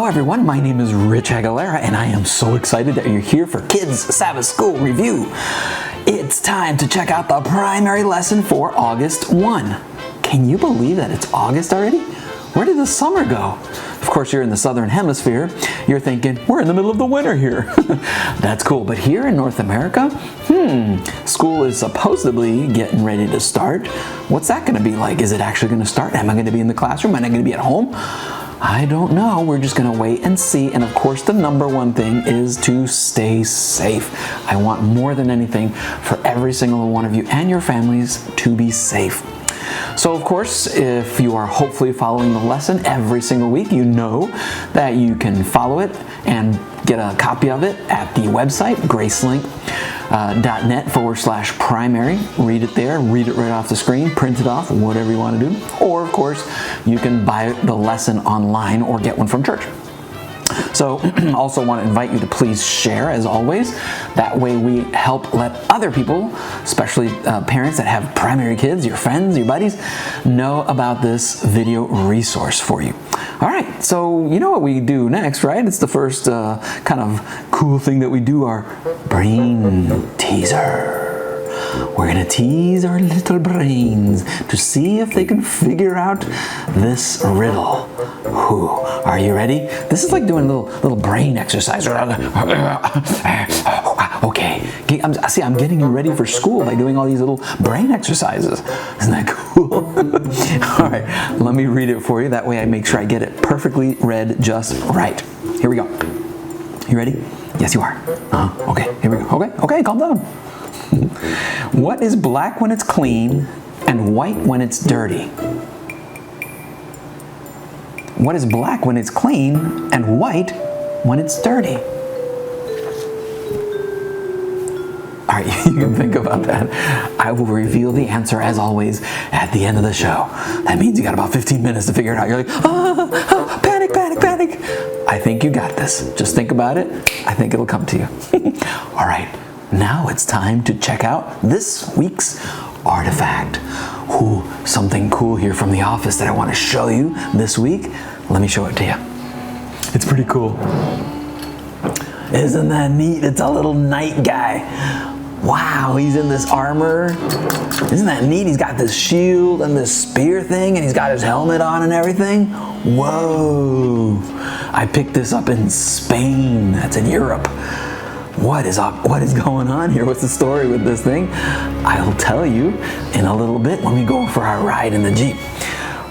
Hello everyone, my name is Rich Aguilera and I am so excited that you're here for Kids Sabbath School Review. It's time to check out the primary lesson for August 1. Can you believe that it's August already? Where did the summer go? Of course, you're in the southern hemisphere. You're thinking, we're in the middle of the winter here. That's cool, but here in North America, school is supposedly getting ready to start. What's that gonna be like? Is it actually gonna start? Am I gonna be in the classroom? Am I gonna be at home? I don't know. We're just gonna wait and see. And of course, the number one thing is to stay safe. I want more than anything for every single one of you and your families to be safe. So of course, if you are hopefully following the lesson every single week, you know that you can follow it and get a copy of it at the website, gracelink.net/primary. Read it there, read it right off the screen, print it off, whatever you want to do. Or of course, you can buy the lesson online or get one from church. So also want to invite you to please share as always. That way we help let other people, especially parents that have primary kids, your friends, your buddies, know about this video resource for you. All right, so you know what we do next, right? It's the first kind of cool thing that we do, our brain teaser. We're gonna tease our little brains to see if they can figure out this riddle. Ooh, are you ready? This is like doing a little brain exercise. Okay, I'm getting you ready for school by doing all these little brain exercises. Isn't that cool? All right, let me read it for you. That way I make sure I get it perfectly read just right. Here we go. You ready? Yes, you are. Okay, here we go. Okay, calm down. What is black when it's clean and white when it's dirty? What is black when it's clean and white when it's dirty? All right, you can think about that. I will reveal the answer as always at the end of the show. That means you got about 15 minutes to figure it out. You're like, panic. I think you got this. Just think about it. I think it'll come to you. All right. Now it's time to check out this week's artifact. Ooh, something cool here from the office that I want to show you this week. Let me show it to you. It's pretty cool. Isn't that neat? It's a little knight guy. Wow, he's in this armor. Isn't that neat? He's got this shield and this spear thing, and he's got his helmet on and everything. Whoa. I picked this up in Spain. That's in Europe. What is going on here? What's the story with this thing? I'll tell you in a little bit when we go for our ride in the Jeep.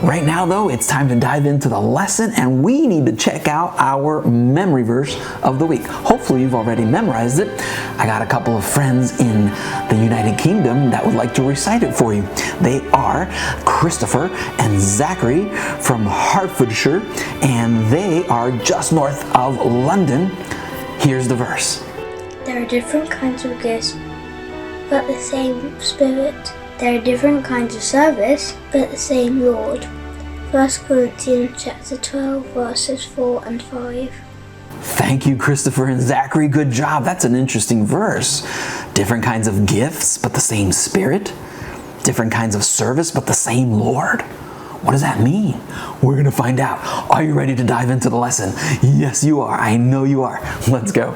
Right now though, it's time to dive into the lesson and we need to check out our memory verse of the week. Hopefully you've already memorized it. I got a couple of friends in the United Kingdom that would like to recite it for you. They are Christopher and Zachary from Hertfordshire, and they are just north of London. Here's the verse. There are different kinds of gifts, but the same Spirit. There are different kinds of service, but the same Lord. 1 Corinthians chapter 12, verses 4 and 5. Thank you, Christopher and Zachary. Good job. That's an interesting verse. Different kinds of gifts, but the same Spirit. Different kinds of service, but the same Lord. What does that mean? We're going to find out. Are you ready to dive into the lesson? Yes, you are. I know you are. Let's go.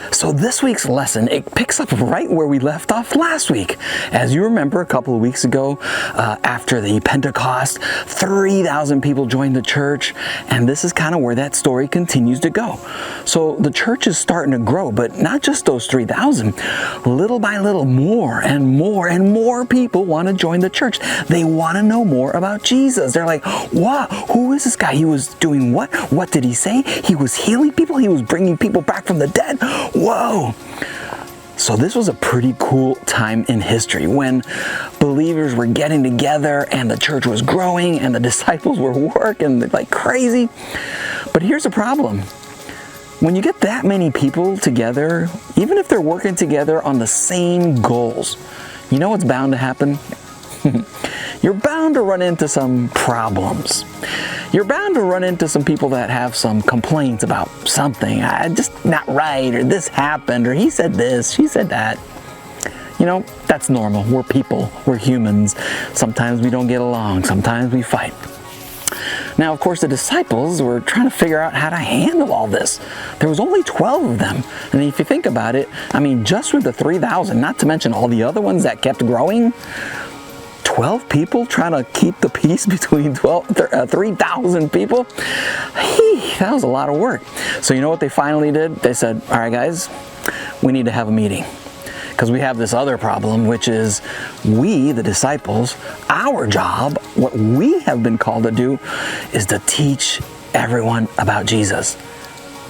So this week's lesson, it picks up right where we left off last week. As you remember, a couple of weeks ago, after the Pentecost, 3,000 people joined the church, and this is kind of where that story continues to go. So the church is starting to grow, but not just those 3,000. Little by little, more and more people want to join the church. They want to know more about Jesus. They're like, what? Who is this guy? He was doing what? What did he say? He was healing people? He was bringing people back from the dead? Whoa! So this was a pretty cool time in history when believers were getting together and the church was growing and the disciples were working like crazy. But here's a problem. When you get that many people together, even if they're working together on the same goals, you know what's bound to happen? You're bound to run into some problems. You're bound to run into some people that have some complaints about something. Just not right, or this happened, or he said this, she said that. You know, that's normal. We're people. We're humans. Sometimes we don't get along. Sometimes we fight. Now, of course, the disciples were trying to figure out how to handle all this. There was only 12 of them. And if you think about it, I mean, just with the 3,000, not to mention all the other ones that kept growing, 12 people trying to keep the peace between 3,000 people? That was a lot of work. So you know what they finally did? They said, all right, guys, we need to have a meeting. Because we have this other problem, which is we, the disciples, our job, what we have been called to do, is to teach everyone about Jesus.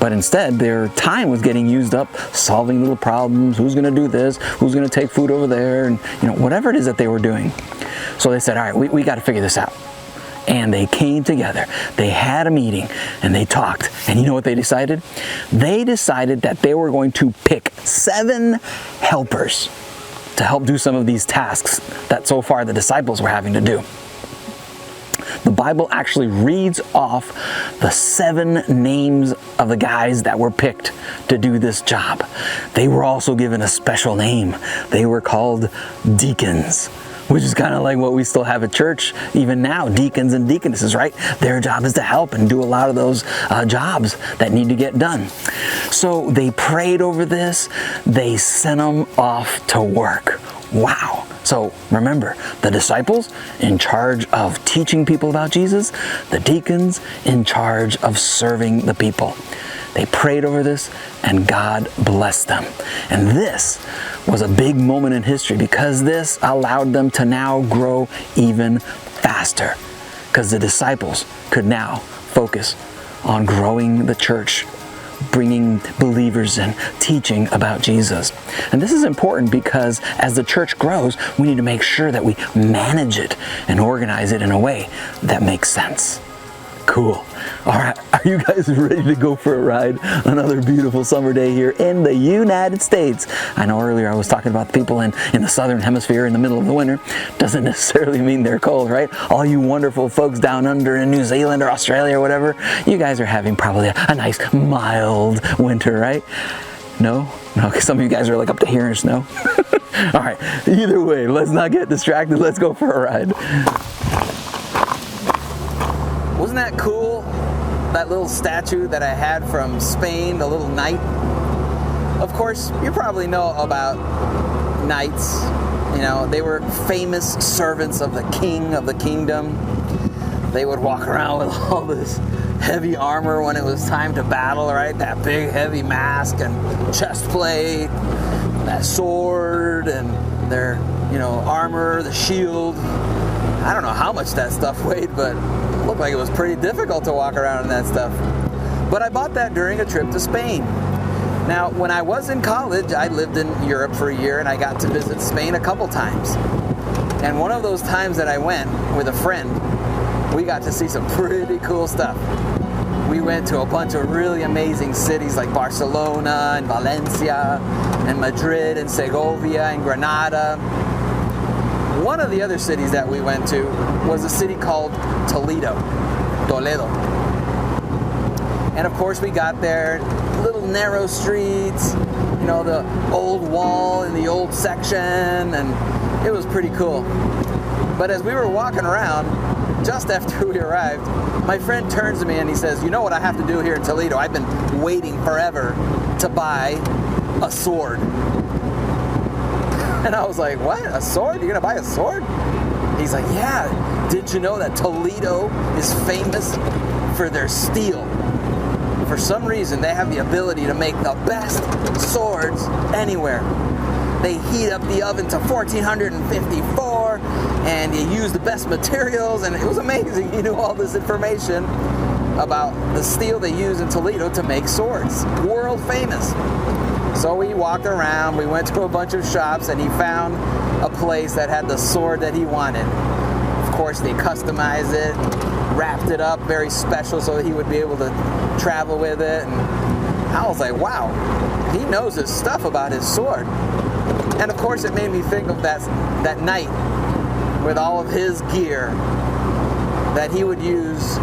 But instead, their time was getting used up solving little problems. Who's going to do this? Who's going to take food over there? And whatever it is that they were doing. So they said, all right, we got to figure this out. And they came together. They had a meeting and they talked. And you know what they decided? They decided that they were going to pick 7 helpers to help do some of these tasks that so far the disciples were having to do. The Bible actually reads off the 7 names of the guys that were picked to do this job. They were also given a special name. They were called deacons, which is kind of like what we still have at church even now, deacons and deaconesses, right? Their job is to help and do a lot of those jobs that need to get done. So they prayed over this. They sent them off to work. Wow. So remember, the disciples in charge of teaching people about Jesus, the deacons in charge of serving the people. They prayed over this and God blessed them. And this was a big moment in history because this allowed them to now grow even faster. Because the disciples could now focus on growing the church, bringing believers in, teaching about Jesus. And this is important because as the church grows, we need to make sure that we manage it and organize it in a way that makes sense. Cool. All right, are you guys ready to go for a ride? Another beautiful summer day here in the United States. I know earlier I was talking about the people in the southern hemisphere in the middle of the winter. Doesn't necessarily mean they're cold, right? All you wonderful folks down under in New Zealand or Australia or whatever, you guys are having probably a nice mild winter, right? No? No, because some of you guys are like up to here in snow. All right, either way, let's not get distracted. Let's go for a ride. Wasn't that cool? That little statue that I had from Spain, the little knight. Of course, you probably know about knights. They were famous servants of the king of the kingdom. They would walk around with all this heavy armor when it was time to battle, right? That big heavy mask and chest plate, that sword and their, armor, the shield. I don't know how much that stuff weighed, but it looked like it was pretty difficult to walk around in that stuff. But I bought that during a trip to Spain. Now, when I was in college, I lived in Europe for a year and I got to visit Spain a couple times. And one of those times that I went with a friend, we got to see some pretty cool stuff. We went to a bunch of really amazing cities like Barcelona and Valencia and Madrid and Segovia and Granada. One of the other cities that we went to was a city called Toledo. And of course we got there, little narrow streets, the old wall in the old section, and it was pretty cool. But as we were walking around, just after we arrived, my friend turns to me and he says, you know what I have to do here in Toledo? I've been waiting forever to buy a sword. And I was like, what? A sword? You're going to buy a sword? He's like, yeah. Did you know that Toledo is famous for their steel? For some reason, they have the ability to make the best swords anywhere. They heat up the oven to 1454, and you use the best materials, and it was amazing. He knew all this information about the steel they use in Toledo to make swords. World famous. So we walked around, we went to a bunch of shops, and he found a place that had the sword that he wanted. Of course, they customized it, wrapped it up very special so that he would be able to travel with it. And I was like, wow, he knows his stuff about his sword. And of course, it made me think of that knight with all of his gear that he would use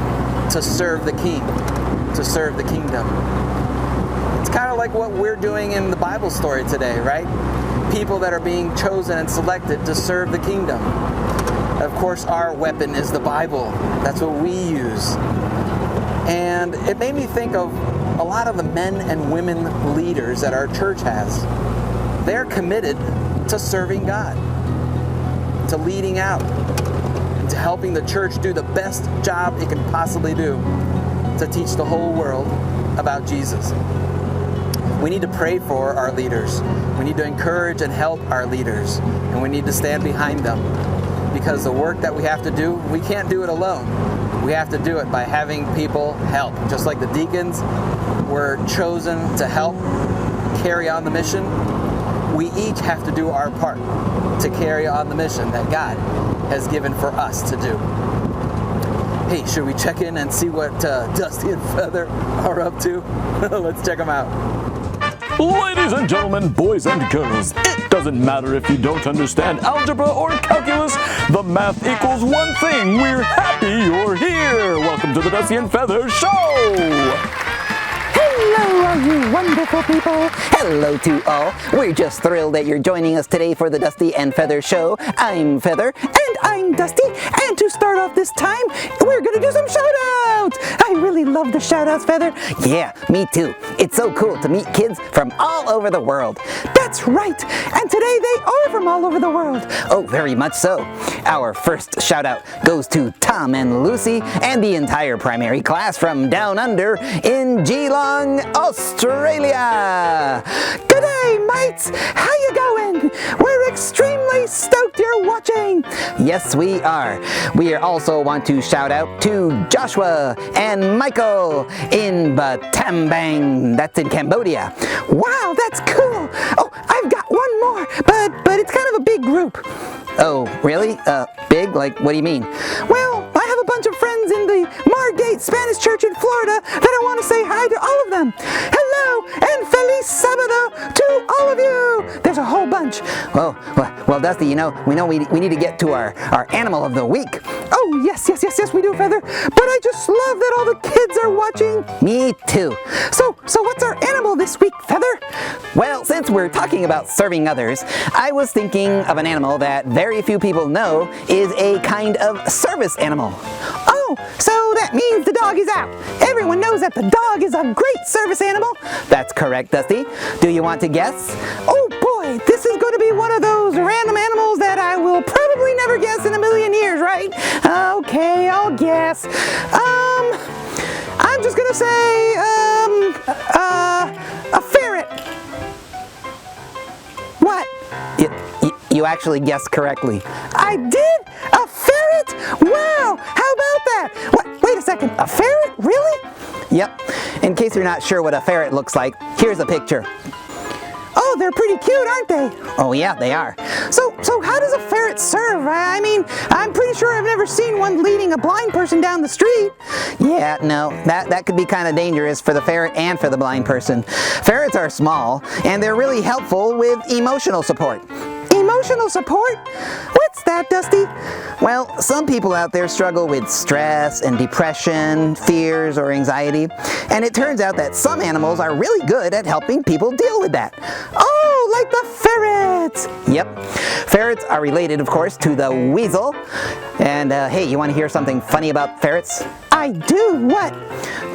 to serve the king, to serve the kingdom. It's kind of like what we're doing in the Bible story today, right? People that are being chosen and selected to serve the kingdom. Of course, our weapon is the Bible. That's what we use. And it made me think of a lot of the men and women leaders that our church has. They're committed to serving God, to leading out, and to helping the church do the best job it can possibly do to teach the whole world about Jesus. We need to pray for our leaders. We need to encourage and help our leaders, and we need to stand behind them, because the work that we have to do, we can't do it alone. We have to do it by having people help. Just like the deacons were chosen to help carry on the mission, we each have to do our part to carry on the mission that God has given for us to do. Hey, should we check in and see what Dusty and Feather are up to? Let's check them out. Ladies and gentlemen, boys and girls, it doesn't matter if you don't understand algebra or calculus. The math equals one thing. We're happy you're here. Welcome to the Dusty and Feather Show. Hello, all you wonderful people. Hello to all. We're just thrilled that you're joining us today for the Dusty and Feather Show. I'm Feather. And I'm Dusty. And to start off this time, we're going to do some shout-outs. I really love the shout-outs, Feather. Yeah, me too. It's so cool to meet kids from all over the world. That's right. And today they are from all over the world. Oh, very much so. Our first shout-out goes to Tom and Lucy and the entire primary class from down under in Geelong, Australia. Good day, mates. How you going? We're extremely stoked you're watching. Yes, we are. We also want to shout out to Joshua and Michael in Battambang. That's in Cambodia. Wow, that's cool. Oh, I've got one more, but it's kind of a big group. Oh, really? Big? Like, what do you mean? Well, I have a bunch of friends in the Margate Spanish Church in Florida that I want to say hi to all of them. Hello and Feliz Sabbath to all of you. There's a whole bunch. Well, Dusty, we need to get to our animal of the week. Oh, yes, we do, Feather. But I just love that all the kids are watching. Me too. So what's our animal this week, Feather? Well, since we're talking about serving others, I was thinking of an animal that very few people know is a kind of service animal. Oh, so that means the dog is out. Everyone knows that the dog is a great service animal. That's correct, Dusty. Do you want to guess? Oh boy, this is going to be one of those random animals that I will probably never guess in a million years, right? Okay, I'll guess. I'm just going to say, a ferret. What? You actually guessed correctly. I did? A ferret? Wow! How about that? What? Wait a second. A ferret? Really? Yep. In case you're not sure what a ferret looks like, here's a picture. Oh, they're pretty cute, aren't they? Oh yeah, they are. So how does a ferret serve? I mean, I'm pretty sure I've never seen one leading a blind person down the street. Yeah, no, that could be kind of dangerous for the ferret and for the blind person. Ferrets are small, and they're really helpful with emotional support. Emotional support? What's that, Dusty? Well, some people out there struggle with stress and depression, fears, or anxiety, and it turns out that some animals are really good at helping people deal with that. Oh, like the ferrets! Yep. Ferrets are related, of course, to the weasel. And hey, you want to hear something funny about ferrets? I do. What?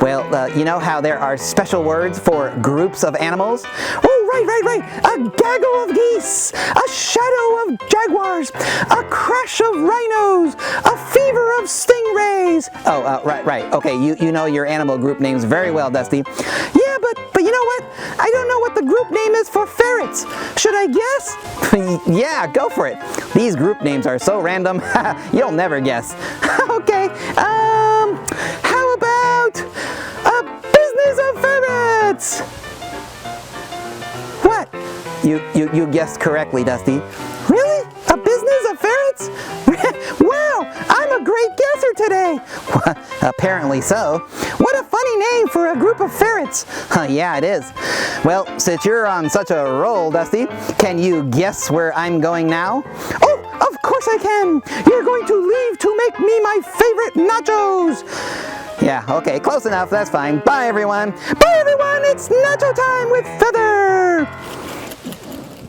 Well, you know how there are special words for groups of animals? Oh, right. A gaggle of geese, a shadow of jaguars, a crash of rhinos, a fever of stingrays. Oh, right. Okay, you know your animal group names very well, Dusty. Yeah, but you know what? I don't know what the group name is for ferrets. Should I guess? Yeah, go for it. These group names are so random, you'll never guess. Okay, how about a business of ferrets? What? You guessed correctly, Dusty. Really? A business of ferrets? Wow, I'm a great guesser today. Apparently so. What a funny name for a group of ferrets. Yeah, it is. Well, since you're on such a roll, Dusty, can you guess where I'm going now? Oh, of course I can. You're going to leave to make me my favorite nachos. Yeah, okay, close enough. That's fine. Bye, everyone. Bye, everyone. It's nacho time with Feather.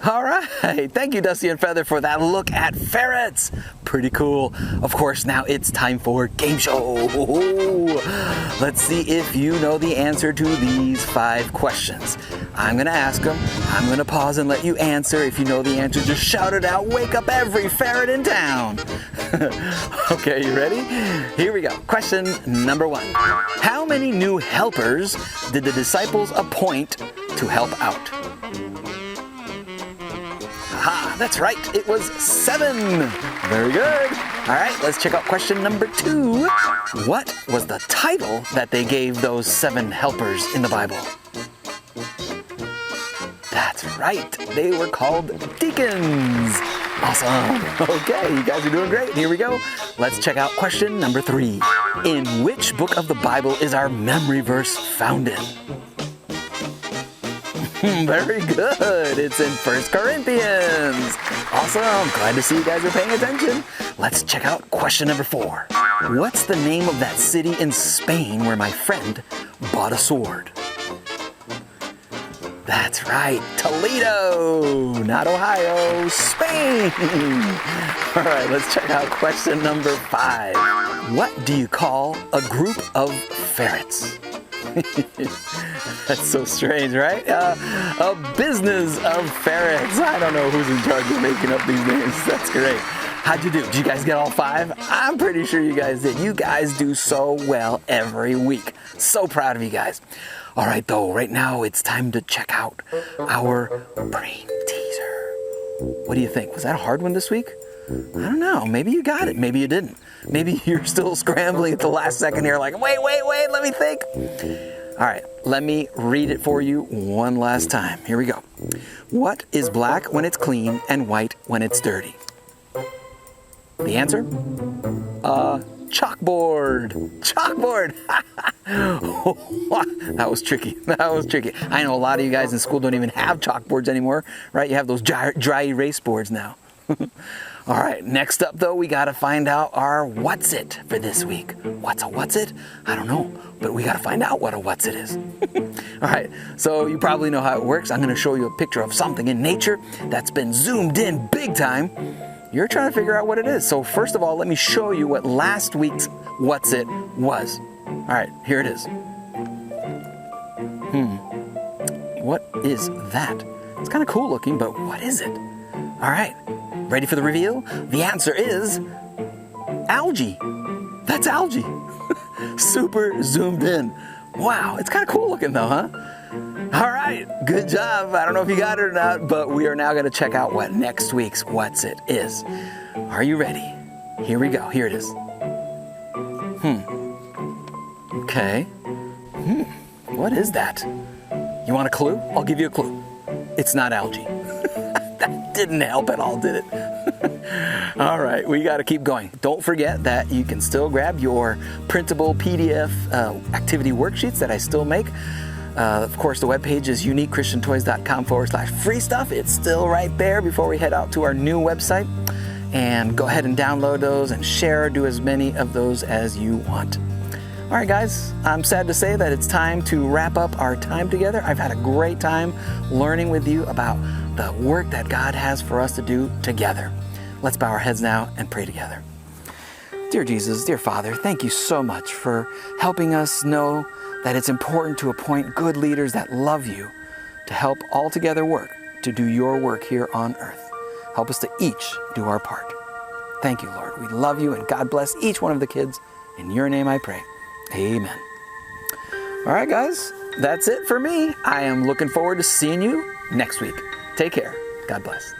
All right. Thank you, Dusty and Feather, for that look at ferrets. pretty cool. Of course, now it's time for game show. Let's see if you know the answer to these 5 questions. I'm gonna ask them. I'm gonna pause and let you answer. If you know the answer, just shout it out. Wake up every ferret in town. Okay, you ready? Here we go. Question number 1. How many new helpers did the disciples appoint to help out? Aha, that's right. It was 7. Very good. All right, let's check out question number 2. What was the title that they gave those 7 helpers in the Bible? That's right. They were called deacons. Awesome. Okay, you guys are doing great. Here we go. Let's check out question number 3. In which book of the Bible is our memory verse found in? Very good. It's in 1 Corinthians. Awesome. Glad to see you guys are paying attention. Let's check out question number 4. What's the name of that city in Spain where my friend bought a sword? That's right. Toledo. Not Ohio. Spain. All right, let's check out question number 5. What do you call a group of ferrets? That's so strange, right? A business of ferrets. I don't know who's in charge of making up these names. That's great. How'd you do? Did you guys get all 5? I'm pretty sure you guys did. You guys do so well every week. So proud of you guys. All right, though, right now it's time to check out our brain teaser. What do you think? Was that a hard one this week? I don't know. Maybe you got it. Maybe you didn't. Maybe you're still scrambling at the last second here like, wait, let me think. All right, let me read it for you one last time. Here we go. What is black when it's clean and white when it's dirty? The answer? Chalkboard. Chalkboard. That was tricky. I know a lot of you guys in school don't even have chalkboards anymore, right? You have those dry erase boards now. All right, next up though, we gotta find out our what's it for this week. What's it? I don't know, but we gotta find out what a what's it is. All right, so you probably know how it works. I'm gonna show you a picture of something in nature that's been zoomed in big time. You're trying to figure out what it is. So first of all, let me show you what last week's what's it was. All right, here it is. What is that? It's kind of cool looking, but what is it? All right, ready for the reveal? The answer is algae. That's algae. Super zoomed in. Wow, it's kind of cool looking though, huh? All right, good job. I don't know if you got it or not, but we are now going to check out what next week's What's It is. Are you ready? Here we go. Here it is. Okay. What is that? You want a clue? I'll give you a clue. It's not algae. That didn't help at all, did it? All right, we got to keep going. Don't forget that you can still grab your printable PDF activity worksheets that I still make. Of course, the webpage is uniquechristiantoys.com/free stuff. It's still right there before we head out to our new website. And go ahead and download those and share. Do as many of those as you want. All right, guys, I'm sad to say that it's time to wrap up our time together. I've had a great time learning with you about the work that God has for us to do together. Let's bow our heads now and pray together. Dear Jesus, dear Father, thank you so much for helping us know that it's important to appoint good leaders that love you to help all together work to do your work here on earth. Help us to each do our part. Thank you, Lord. We love you, and God bless each one of the kids. In your name I pray. Amen. All right, guys, that's it for me. I am looking forward to seeing you next week. Take care. God bless.